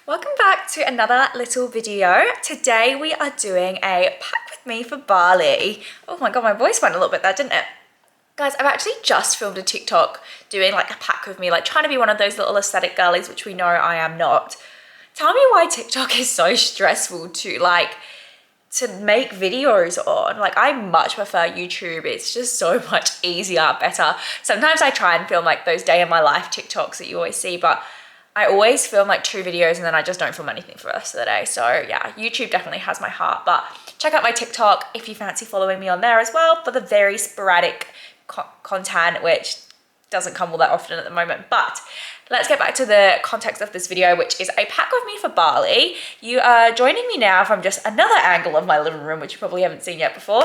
Welcome back to another little video. Today we are doing a pack with me for Bali. Oh my god, my voice went a little bit there, didn't it? Guys, I've actually just filmed a TikTok doing like a pack with me, like trying to be one of those little aesthetic girlies, which we know I am not. Tell me why TikTok is so stressful to make videos on. Like, I much prefer YouTube. It's just so much easier, better. Sometimes I try and film like those day in my life TikToks that you always see, but I always film like 2 videos and then I just don't film anything for the rest of the day. So yeah, YouTube definitely has my heart, but check out my TikTok if you fancy following me on there as well for the very sporadic content, which doesn't come all that often at the moment. But let's get back to the context of this video, which is a pack with me for Bali. You are joining me now from just another angle of my living room, which you probably haven't seen yet before.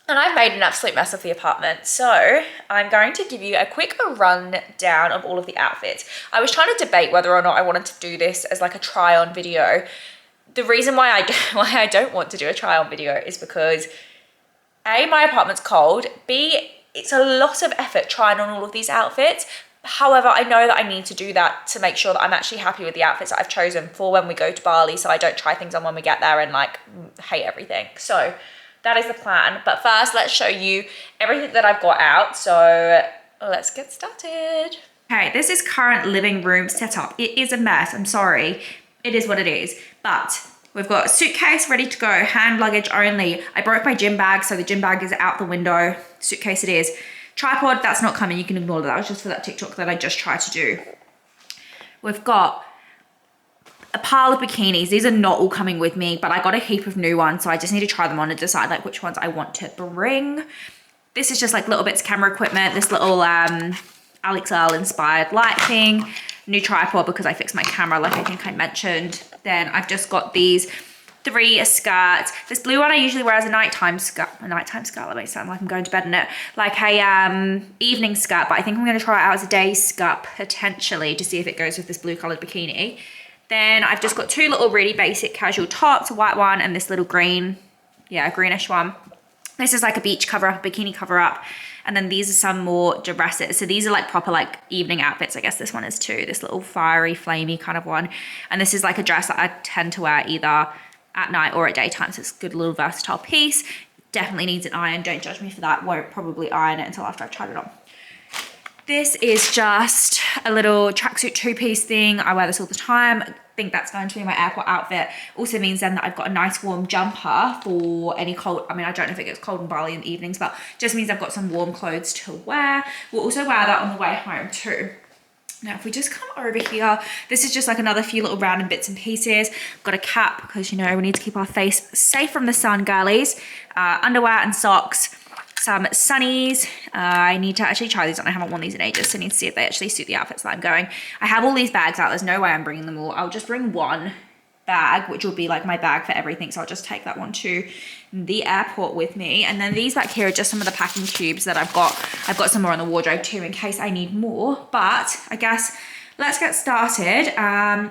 And I've made an absolute mess of the apartment. So I'm going to give you a quick rundown of all of the outfits. I was trying to debate whether or not I wanted to do this as like a try on video. The reason why I don't want to do a try on video is because A, my apartment's cold. B, it's a lot of effort trying on all of these outfits. However, I know that I need to do that to make sure that I'm actually happy with the outfits that I've chosen for when we go to Bali, so I don't try things on when we get there and like hate everything. So that is the plan. But first, let's show you everything that I've got out. So let's get started. Okay, this is current living room setup. It is a mess, I'm sorry. It is what it is. But we've got a suitcase ready to go, hand luggage only. I broke my gym bag, so the gym bag is out the window. Suitcase it is. Tripod, that's not coming, you can ignore that. That was just for that TikTok that I just tried to do. We've got a pile of bikinis. These are not all coming with me, but I got a heap of new ones, so I just need to try them on and decide like which ones I want to bring. This is just like little bits of camera equipment, this little Alex Earl inspired light thing, new tripod because I fixed my camera like I think I mentioned. Then I've just got these 3 skirts. This blue one I usually wear as a nighttime skirt. That makes sound like I'm going to bed in it. Like a evening skirt, but I think I'm going to try it out as a day skirt potentially to see if it goes with this blue coloured bikini. Then I've just got 2 little really basic casual tops, a white one and this little green, yeah, greenish one. This is like a beach cover up, a bikini cover up. And then these are some more dresses. So these are like proper like evening outfits. I guess this one is too, this little fiery, flamey kind of one. And this is like a dress that I tend to wear either at night or at daytime. So it's a good little versatile piece. Definitely needs an iron. Don't judge me for that. Won't probably iron it until after I've tried it on. This is just a little tracksuit 2-piece thing. I wear this all the time. I think that's going to be my airport outfit. Also means then that I've got a nice warm jumper for any cold. I mean, I don't know if it gets cold in Bali in the evenings, but just means I've got some warm clothes to wear. We'll also wear that on the way home too. Now, if we just come over here, this is just like another few little random bits and pieces. I've got a cap because, you know, we need to keep our face safe from the sun, girlies. Underwear and socks. Some sunnies. I need to actually try these on. I haven't worn these in ages, so I need to see if they actually suit the outfits that I'm going. I have all these bags out. There's no way I'm bringing them all. I'll just bring one bag, which will be like my bag for everything. So I'll just take that one to the airport with me. And then these back here are just some of the packing cubes that I've got. I've got some more in the wardrobe too in case I need more. But I guess let's get started.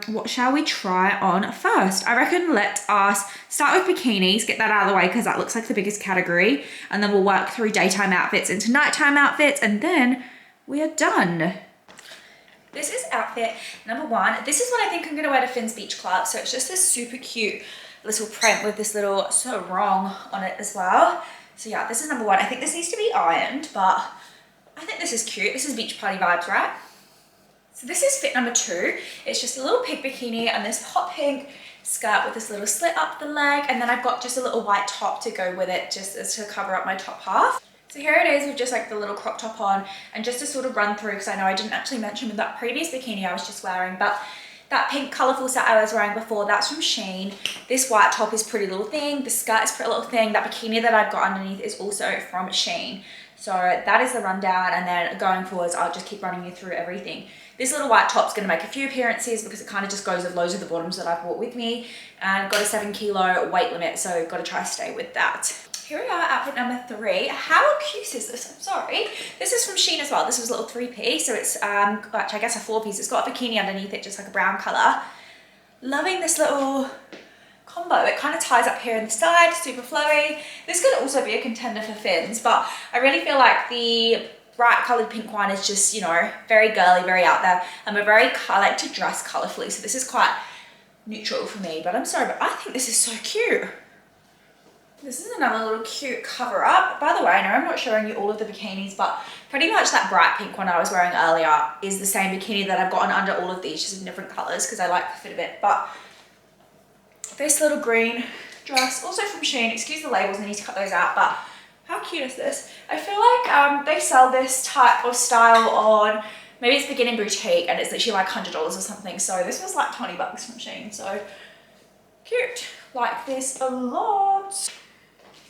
What shall we try on first? I reckon let us start with bikinis, get that out of the way because that looks like the biggest category. And then we'll work through daytime outfits into nighttime outfits and then we are done. This is outfit number 1. This is what I think I'm gonna wear to Finn's Beach Club. So it's just this super cute little print with this little sarong on it as well. So yeah, this is number 1. I think this needs to be ironed, but I think this is cute. This is beach party vibes, right? So this is fit number 2. It's just a little pink bikini and this hot pink skirt with this little slit up the leg. And then I've got just a little white top to go with it just as to cover up my top half. So here it is with just like the little crop top on and just to sort of run through because I know I didn't actually mention with that previous bikini I was just wearing, but that pink colourful set I was wearing before, that's from Shein. This white top is Pretty Little Thing. The skirt is Pretty Little Thing. That bikini that I've got underneath is also from Shein. So that is the rundown, and then going forwards, I'll just keep running you through everything. This little white top's gonna make a few appearances because it kind of just goes with loads of the bottoms that I've brought with me, and got a 7 kilo weight limit, so gotta try to stay with that. Here we are, outfit number 3. How cute is this? I'm sorry. This is from Shein as well. This was a little 3-piece, so it's actually I guess a 4-piece. It's got a bikini underneath it, just like a brown color. Loving this little combo. It kind of ties up here in the side, super flowy. This could also be a contender for Finn's, but I really feel like the bright colored pink one is just, you know, very girly, very out there. I'm a very, I like to dress colorfully, so this is quite neutral for me, but I'm sorry, but I think this is so cute. This is another little cute cover up. By the way, I know I'm not showing you all of the bikinis, but pretty much that bright pink one I was wearing earlier is the same bikini that I've gotten under all of these, just in different colors because I like the fit of it. But this little green dress, also from Shein, excuse the labels, I need to cut those out, but how cute is this? I feel like they sell this type of style on, maybe it's Beginning Boutique, and it's literally like $100 or something. So this was like 20 bucks from Shein, so cute. Like this a lot.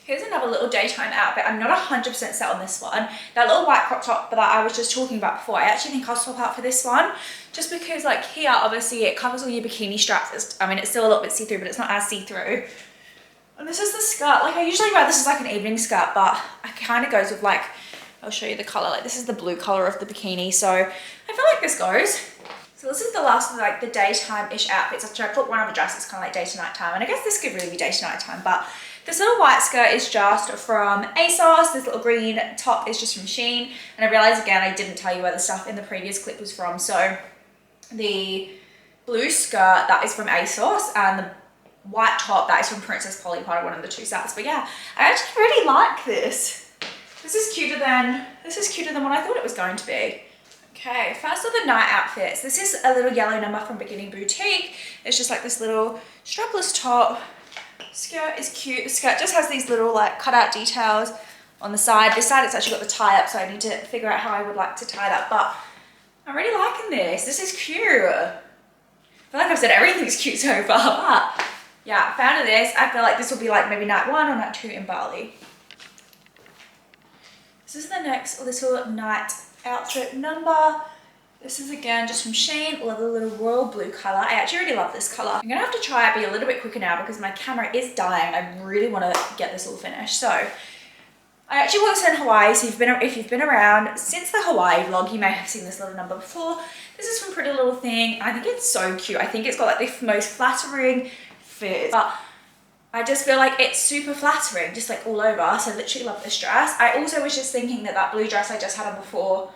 Here's another little daytime outfit. I'm not 100% set on this one. That little white crop top that I was just talking about before, I actually think I'll swap out for this one. Just because like here, obviously it covers all your bikini straps. I mean, it's still a little bit see-through, but it's not as see-through. And this is the skirt. Like I usually wear this as like an evening skirt, but it kind of goes with like, I'll show you the color. Like this is the blue color of the bikini. So I feel like this goes. So this is the last of like the daytime-ish outfits. After I put one of the dresses kind of like day to night time. And I guess this could really be day to night time, but this little white skirt is just from ASOS. This little green top is just from Shein. And I realized again, I didn't tell you where the stuff in the previous clip was from. So the blue skirt, that is from ASOS, and the white top, that is from Princess Polly, part of one of the two sets. But yeah, I actually really like this. This is cuter than what I thought it was going to be. Okay, first of the night outfits. This is a little yellow number from Beginning Boutique. It's just like this little strapless top. Skirt is cute. The skirt just has these little like cutout details on the side. This side it's actually got the tie up, so I need to figure out how I would like to tie that, but I'm really liking this. This is cute. I feel like I've said everything's cute so far, but yeah, fan of this. I feel like this will be like maybe night 1 or night 2 in Bali. This is the next little night outfit number. This is again just from Shein. Love the little royal blue color. I actually really love this color. I'm gonna have to try and be a little bit quicker now because my camera is dying. I really want to get this all finished. So I actually was in Hawaii. So if you've been around since the Hawaii vlog, you may have seen this little number before. This is from Pretty Little Thing. I think it's so cute. I think it's got like the most flattering fit, but I just feel like it's super flattering, just like all over. So I literally love this dress. I also was just thinking that that blue dress I just had on before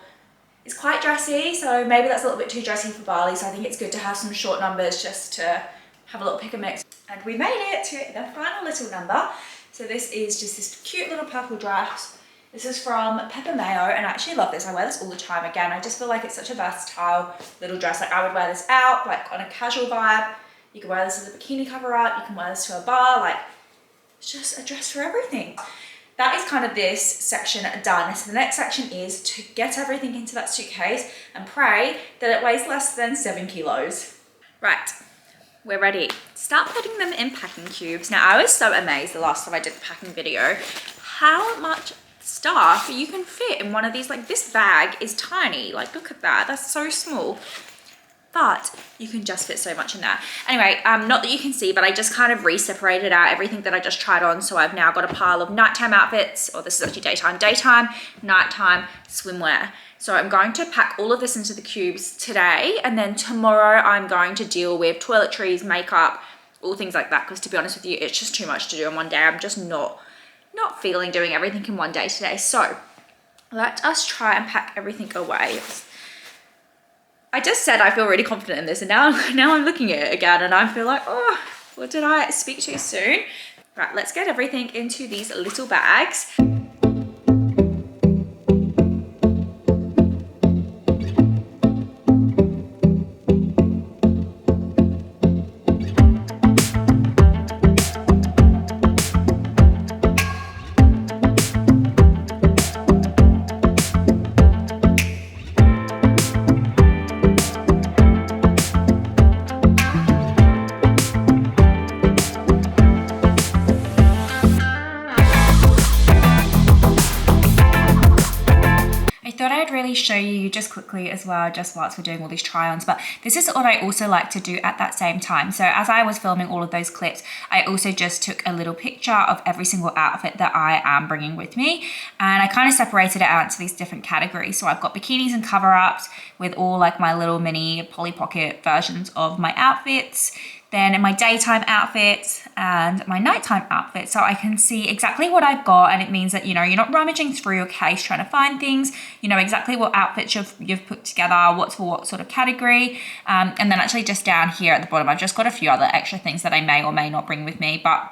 is quite dressy, so maybe that's a little bit too dressy for Bali, so I think it's good to have some short numbers just to have a little pick and mix. And we made it to the final little number. So this is just this cute little purple dress. This is from Pepper Mayo, and I actually love this. I wear this all the time. Again, I just feel like it's such a versatile little dress. Like I would wear this out, like on a casual vibe. You can wear this as a bikini cover up. You can wear this to a bar. Like it's just a dress for everything. That is kind of this section done. So the next section is to get everything into that suitcase and pray that it weighs less than 7 kilos. Right, we're ready. Start putting them in packing cubes. Now, I was so amazed the last time I did the packing video how much stuff you can fit in one of these. Like this bag is tiny. Like look at that, that's so small. But you can just fit so much in there. Anyway, not that you can see, but I just kind of re-separated out everything that I just tried on. So I've now got a pile of nighttime outfits, or this is actually daytime, nighttime, swimwear. So I'm going to pack all of this into the cubes today. And then tomorrow I'm going to deal with toiletries, makeup, all things like that. Because to be honest with you, it's just too much to do in one day. I'm just not feeling doing everything in one day today. So let us try and pack everything away. I just said I feel really confident in this, and now I'm looking at it again and I feel like, oh, what did I speak too soon? Right, let's get everything into these little bags. Show you just quickly as well, just whilst we're doing all these try-ons, but this is what I also like to do at that same time. So as I was filming all of those clips, I also just took a little picture of every single outfit that I am bringing with me, and I kind of separated it out into these different categories. So I've got bikinis and cover-ups with all like my little mini Polly Pocket versions of my outfits, then in my daytime outfits and my nighttime outfits, so I can see exactly what I've got. And it means that, you know, you're not rummaging through your case trying to find things. You know exactly what your outfits you've put together, what's for what sort of category. And then actually just down here at the bottom, I've just got a few other extra things that I may or may not bring with me, but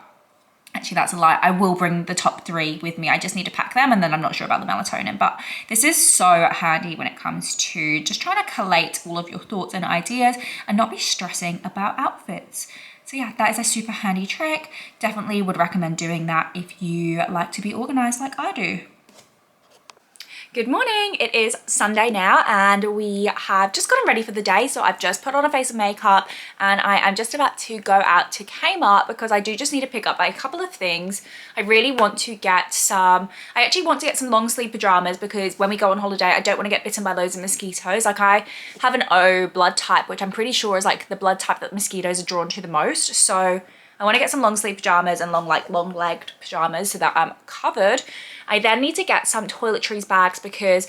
actually that's a lie. I will bring the top 3 with me. I just need to pack them, and then I'm not sure about the melatonin. But this is so handy when it comes to just trying to collate all of your thoughts and ideas and not be stressing about outfits. So yeah, that is a super handy trick. Definitely would recommend doing that if you like to be organized like I do. Good morning, it is Sunday now and we have just gotten ready for the day. So I've just put on a face of makeup and I am just about to go out to Kmart because I do just need to pick up a couple of things. I really want to get some, I actually want to get some long sleeve pajamas because when we go on holiday, I don't want to get bitten by loads of mosquitoes. Like I have an O blood type, which I'm pretty sure is like the blood type that mosquitoes are drawn to the most. So I want to get some long sleeve pajamas and long legged pajamas so that I'm covered. I then need to get some toiletries bags because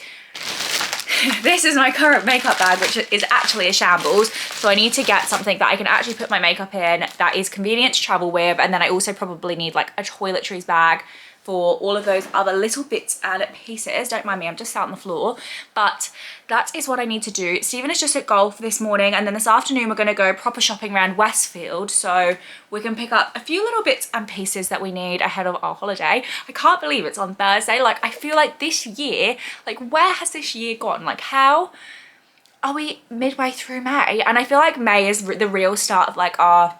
this is my current makeup bag, which is actually a shambles. So I need to get something that I can actually put my makeup in that is convenient to travel with. And then I also probably need like a toiletries bag for all of those other little bits and pieces. Don't mind me, I'm just out on the floor. But that is what I need to do. Stephen is just at golf this morning, and then this afternoon we're gonna go proper shopping around Westfield so we can pick up a few little bits and pieces that we need ahead of our holiday. I can't believe it's on Thursday. Like I feel like this year, like where has this year gone? Like how are we midway through May? And I feel like May is the real start of like our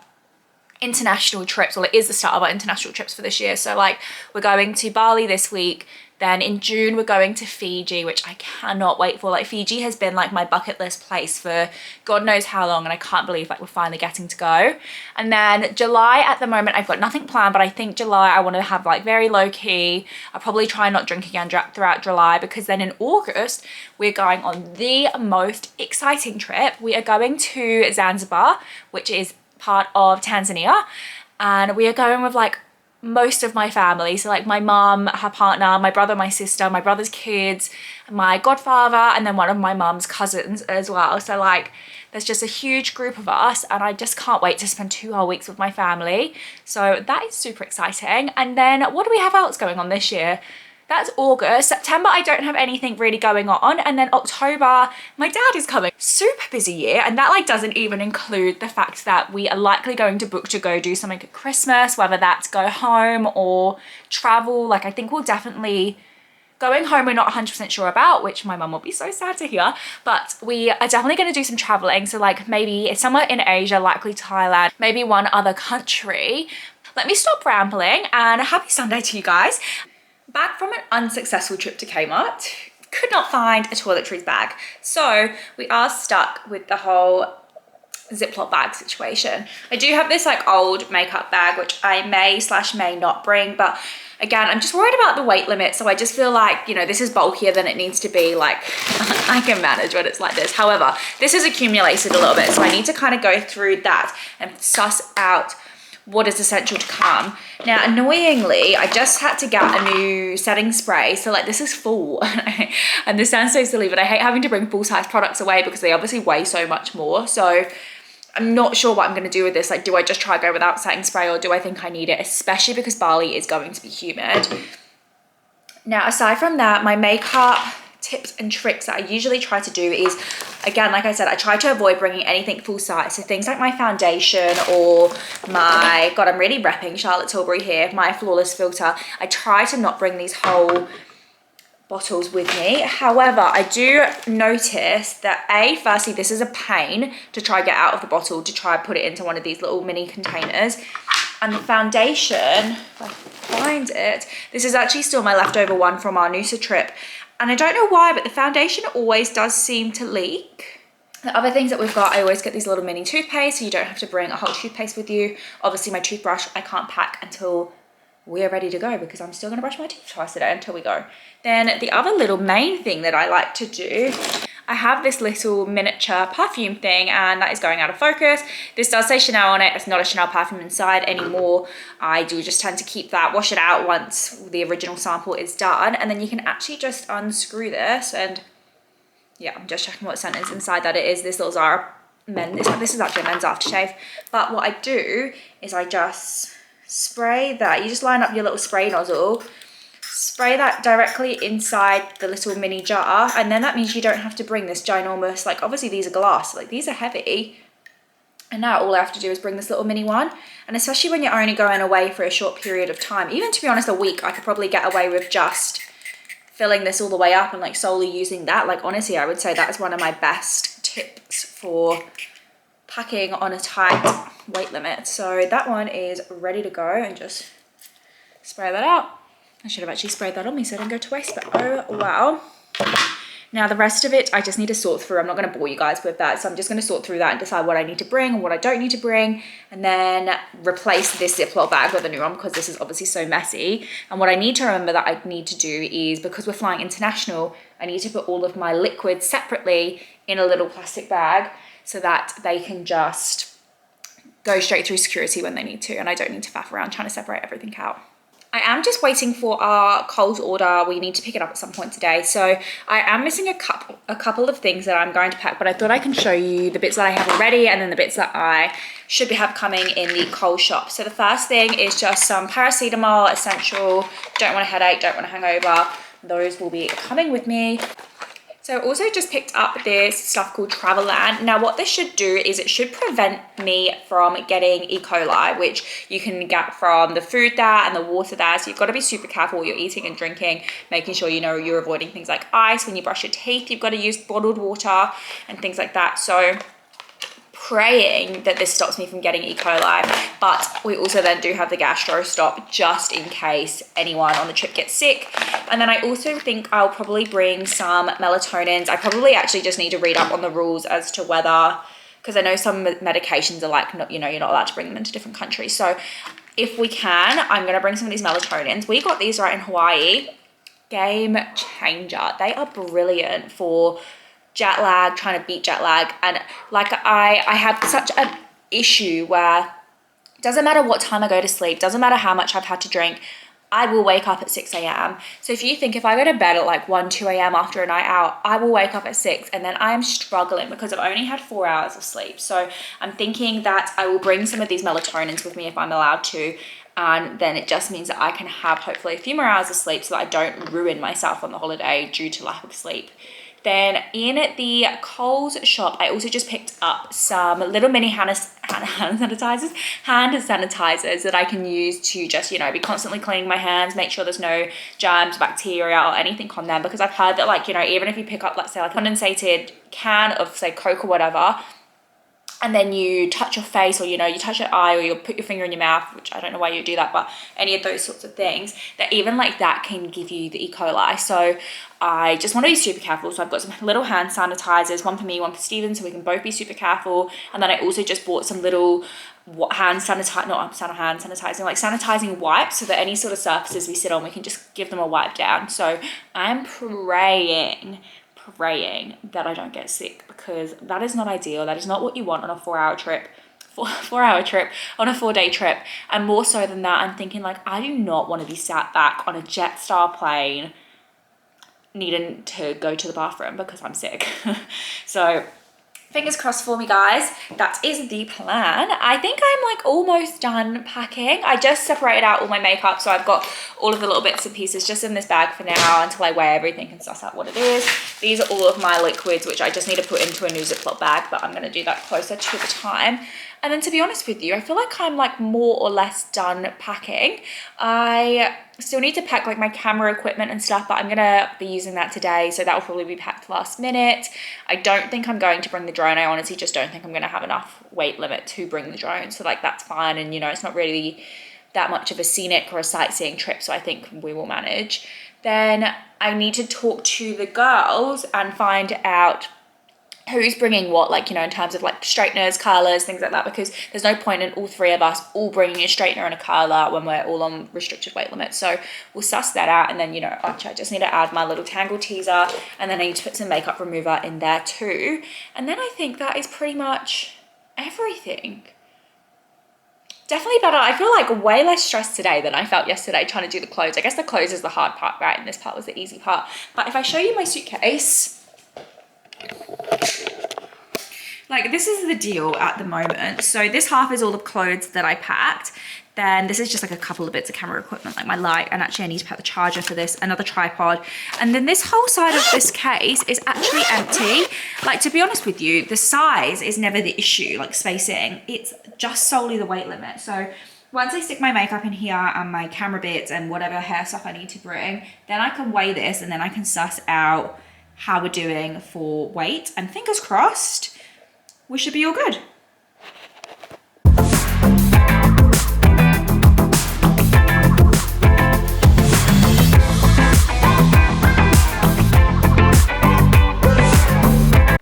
international trips. Well, it is the start of our international trips for this year. So like we're going to Bali this week, then in June we're going to Fiji, which I cannot wait for. Like Fiji has been like my bucket list place for God knows how long, and I can't believe like we're finally getting to go. And then July, at the moment I've got nothing planned, but I think July I want to have like very low key. I'll probably try not drink again throughout July, because then in August we're going on the most exciting trip. We are going to Zanzibar, which is part of Tanzania, and we are going with like most of my family. So like my mum, her partner, my brother, my sister, my brother's kids, my godfather, and then one of my mum's cousins as well. So like there's just a huge group of us, and I just can't wait to spend 2 whole weeks with my family. So that is super exciting. And then what do we have else going on this year? That's August. September, I don't have anything really going on. And then October, my dad is coming. Super busy year. And that like doesn't even include the fact that we are likely going to book to go do something at Christmas, whether that's go home or travel. Like I think we'll definitely, going home we're not 100% sure about, which my mum will be so sad to hear, but we are definitely going to do some traveling. So like maybe somewhere in Asia, likely Thailand, maybe one other country. Let me stop rambling and happy Sunday to you guys. Back from an unsuccessful trip to Kmart, could not find a toiletries bag. So we are stuck with the whole Ziploc bag situation. I do have this like old makeup bag, which I may not bring, but again, I'm just worried about the weight limit. So I just feel like, you know, this is bulkier than it needs to be. Like I can manage when it's like this. However, this has accumulated a little bit. So I need to kind of go through that and suss out what is essential to come. Now, annoyingly, I just had to get a new setting spray. So like this is full and this sounds so silly, but I hate having to bring full size products away because they obviously weigh so much more. So I'm not sure what I'm going to do with this. Like, do I just try to go without setting spray, or do I think I need it, especially because Bali is going to be humid. Now, aside from that, my makeup tips and tricks that I usually try to do is, again, like I said, I try to avoid bringing anything full size. So things like my foundation or my, God, I'm really repping Charlotte Tilbury here, my Flawless filter. I try to not bring these whole bottles with me. However, I do notice that firstly, this is a pain to try get out of the bottle, to try put it into one of these little mini containers. And the foundation, if I find it, this is actually still my leftover one from our Noosa trip. And I don't know why, but the foundation always does seem to leak. The other things that we've got, I always get these little mini toothpaste, so you don't have to bring a whole toothpaste with you. Obviously my toothbrush, I can't pack until we are ready to go, because I'm still gonna brush my teeth twice a day until we go. Then the other little main thing that I like to do, I have this little miniature perfume thing, and that is going out of focus. This does say Chanel on it. It's not a Chanel perfume inside anymore. I do just tend to keep that, wash it out once the original sample is done, and then you can actually just unscrew this. And yeah, I'm just checking what sentence inside that it is. This little Zara men, this is actually a men's aftershave. But what I do is I just spray that. You just line up your little spray nozzle, spray that directly inside the little mini jar, and then that means you don't have to bring this ginormous, like obviously these are glass, like these are heavy, and now all I have to do is bring this little mini one. And especially when you're only going away for a short period of time, even to be honest, a week, I could probably get away with just filling this all the way up and like solely using that. Like honestly, I would say that is one of my best tips for packing on a tight weight limit. So that one is ready to go, and just spray that out. I should have actually sprayed that on me so I didn't go to waste, but oh wow. Now the rest of it, I just need to sort through. I'm not going to bore you guys with that. So I'm just going to sort through that and decide what I need to bring and what I don't need to bring, and then replace this Ziploc bag with a new one because this is obviously so messy. And what I need to remember that I need to do is, because we're flying international, I need to put all of my liquids separately in a little plastic bag so that they can just go straight through security when they need to, and I don't need to faff around trying to separate everything out. I am just waiting for our Coles order. We need to pick it up at some point today. So I am missing a couple of things that I'm going to pack, but I thought I can show you the bits that I have already and then the bits that I should have coming in the Coles shop. So the first thing is just some paracetamol, essential, don't want a headache, don't want a hangover. Those will be coming with me. So I also just picked up this stuff called Travelan. Now what this should do is it should prevent me from getting E. coli, which you can get from the food there and the water there. So you've got to be super careful what you're eating and drinking, making sure you know you're avoiding things like ice. When you brush your teeth, you've got to use bottled water and things like that. So praying that this stops me from getting E. coli, but we also then do have the gastro stop just in case anyone on the trip gets sick. And then I also think I'll probably bring some melatonins. I probably actually just need to read up on the rules as to whether, because I know some medications are like, not, you know, you're not allowed to bring them into different countries. So if we can, I'm going to bring some of these melatonins. We got these right in Hawaii. Game changer. They are brilliant for jet lag, trying to beat jet lag. And like I have such an issue where it doesn't matter what time I go to sleep, doesn't matter how much I've had to drink, I will wake up at 6 a.m. So if you think if I go to bed at like 1, 2 a.m. after a night out, I will wake up at 6, and then I am struggling because I've only had 4 hours of sleep. So I'm thinking that I will bring some of these melatonins with me if I'm allowed to. And then it just means that I can have hopefully a few more hours of sleep so that I don't ruin myself on the holiday due to lack of sleep. Then in the Coles shop, I also just picked up some little mini hand sanitizers that I can use to just, you know, be constantly cleaning my hands, make sure there's no germs, bacteria or anything on them. Because I've heard that, like, you know, even if you pick up, let's say like a condensated can of say Coke or whatever, and then you touch your face, or, you know, you touch your eye, or you put your finger in your mouth, which I don't know why you do that, but any of those sorts of things, that even like that can give you the E. coli. So I just want to be super careful. So I've got some little hand sanitizers, one for me, one for Steven, so we can both be super careful. And then I also just bought some little hand sanitizing, like sanitizing wipes, so that any sort of surfaces we sit on, we can just give them a wipe down. So I'm praying that I don't get sick, because that is not ideal. That is not what you want on a 4-hour trip, on a 4-day trip. And more so than that, I'm thinking like, I do not want to be sat back on a Jetstar plane needing to go to the bathroom because I'm sick. So fingers crossed for me, guys. That is the plan. I think I'm like almost done packing. I just separated out all my makeup, so I've got all of the little bits and pieces just in this bag for now until I weigh everything and suss out what it is. These are all of my liquids, which I just need to put into a new Ziploc bag, but I'm going to do that closer to the time. And then to be honest with you, I feel like I'm like more or less done packing. I still need to pack like my camera equipment and stuff, but I'm gonna be using that today, so that will probably be packed last minute. I don't think I'm going to bring the drone. I honestly just don't think I'm gonna have enough weight limit to bring the drone, so like that's fine. And you know, it's not really that much of a scenic or a sightseeing trip, so I think we will manage. Then I need to talk to the girls and find out who's bringing what, like, you know, in terms of like straighteners, curlers, things like that, because there's no point in all three of us all bringing a straightener and a curler when we're all on restricted weight limits. So we'll suss that out. And then, you know, actually I just need to add my little tangle teaser, and then I need to put some makeup remover in there too. And then I think that is pretty much everything. Definitely better. I feel like way less stressed today than I felt yesterday trying to do the clothes. I guess the clothes is the hard part, right? And this part was the easy part. But if I show you my suitcase, Like, this is the deal at the moment. So this half is all the clothes that I packed. Then this is just like a couple of bits of camera equipment, like my light, and actually I need to pack the charger for this, another tripod. And then this whole side of this case is actually empty. Like, to be honest with you, the size is never the issue, like spacing. It's just solely the weight limit. So once I stick my makeup in here and my camera bits and whatever hair stuff I need to bring, then I can weigh this and then I can suss out how we're doing for weight. And fingers crossed, we should be all good.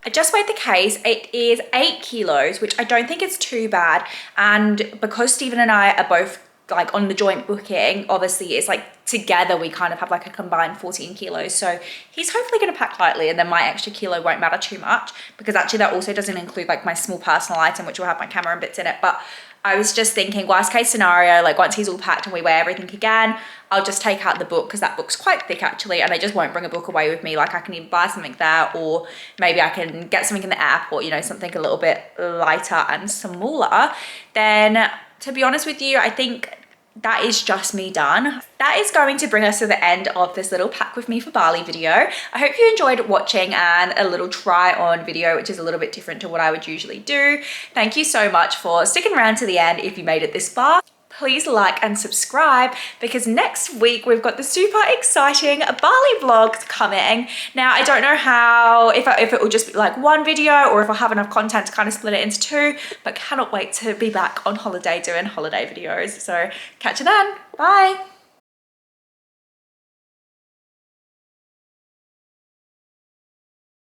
I just weighed the case. It is 8 kilos, which I don't think is too bad. And because Stephen and I are both like on the joint booking, obviously it's like together we kind of have like a combined 14 kilos. So he's hopefully going to pack lightly, and then my extra kilo won't matter too much, because actually that also doesn't include like my small personal item, which will have my camera and bits in it. But I was just thinking, worst case scenario, like once he's all packed and we weigh everything again, I'll just take out the book, because that book's quite thick actually, and I just won't bring a book away with me. Like, I can even buy something there, or maybe I can get something in the airport, you know, something a little bit lighter and smaller. Then, to be honest with you, I think that is just me done. That is going to bring us to the end of this little pack with me for Bali video. I hope you enjoyed watching, and a little try on video, which is a little bit different to what I would usually do. Thank you so much for sticking around to the end if you made it this far. Please like and subscribe, because next week we've got the super exciting Bali vlogs coming. Now, I don't know how, if it will just be like one video or if I'll have enough content to kind of split it into two, but cannot wait to be back on holiday doing holiday videos. So catch you then. Bye.